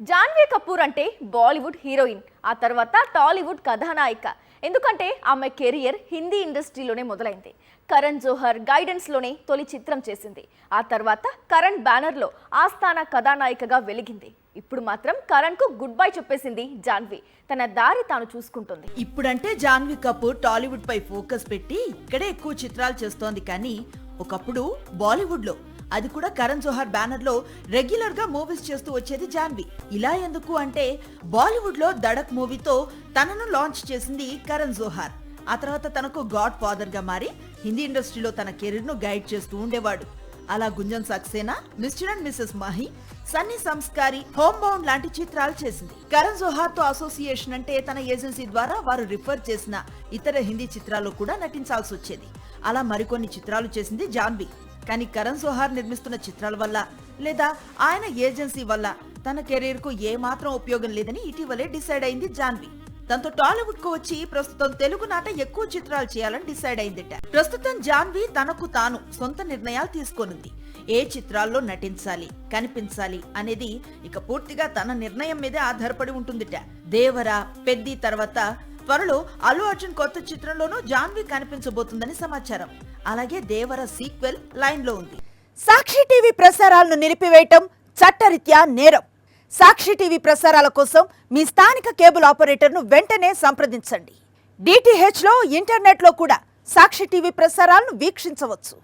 జాన్వీ కపూర్ అంటే బాలీవుడ్ హీరోయిన్, ఆ తర్వాత టాలీవుడ్ కథానాయిక. ఎందుకంటే ఆమె కెరియర్ హిందీ ఇండస్ట్రీలోనే మొదలైంది. కరణ్ జోహర్ గైడెన్స్లోనే తొలి చిత్రం చేసింది. ఆ తర్వాత కరణ్ బ్యానర్లో ఆస్థాన కథానాయికగా వెలిగింది. ఇప్పుడు మాత్రం కరణ్ కు గుడ్ బై చెప్పేసింది జాన్వీ. తన దారి తాను చూసుకుంటుంది. ఇప్పుడంటే జాన్వీ కపూర్ టాలీవుడ్ పై ఫోకస్ పెట్టి ఇక్కడే ఎక్కువ చిత్రాలు చేస్తోంది. కానీ ఒకప్పుడు బాలీవుడ్ లో, అది కూడా కరణ్ జోహర్ బ్యానర్ లో రెగ్యులర్ గా మూవీస్ చేస్తూ వచ్చేది జాన్వీ. ఇలా ఎందుకు అంటే బాలీవుడ్ లో దడక్ మూవీతో తనను లాంచ్ చేసింది కరణ్ జోహర్. ఆ తర్వాత తనకు గాడ్ ఫాదర్ గా మారి హిందీ ఇండస్ట్రీలో తన కెరీర్ ను గైడ్ చేస్తూ ఉండేవాడు. అలా Gunjan Saxena, mister and Mrs Mahi, Sunny Sanskari, home bound లాంటి చిత్రాలు చేసింది. కరణ్ జోహర్ తో అసోసియేషన్ అంటే తన ఏజెన్సీ ద్వారా వారు రిఫర్ చేసిన ఇతర హిందీ చిత్రాల్లో కూడా నటించాల్సి వచ్చేది. అలా మరికొన్ని చిత్రాలు చేసింది జాన్వీ. కానీ కరణ్ జోహర్ నిర్మిస్తున్న చిత్రాల వల్ల లేదా ఆయన ఏజెన్సీ వల్ల తన కెరీర్ కు ఏమాత్రం ఉపయోగం లేదని ఇటీవలే డిసైడ్ అయింది జాన్వీ. దాంతో టాలీవుడ్ కు వచ్చి ప్రస్తుతం తెలుగు నాట ఎక్కువ చిత్రాలు చేయాలని డిసైడ్ అయిందిట. ప్రస్తుతం జాన్వీ తనకు తాను సొంత నిర్ణయాలు తీసుకొనుంది. ఏ చిత్రాల్లో నటించాలి, కనిపించాలి అనేది ఇక పూర్తిగా తన నిర్ణయం మీదే ఆధారపడి ఉంటుందిట. దేవరా, పెద్ది తర్వాత త్వరలో అల్లు అర్జున్ కొత్త చిత్రంలోనూ జాన్వీ కనిపించబోతుందని సమాచారం. అలాగే దేవర సీక్వెల్ లైన్ లో ఉంది. సాక్షి టీవీ ప్రసారాలను నిలిపివేయటం చట్టరీత్యా నేరం. సాక్షి టీవీ ప్రసారాల కోసం మీ స్థానిక కేబుల్ ఆపరేటర్ ను వెంటనే సంప్రదించండి. డిటిహెచ్ లో, ఇంటర్నెట్ లో కూడా సాక్షి టీవీ ప్రసారాలను వీక్షించవచ్చు.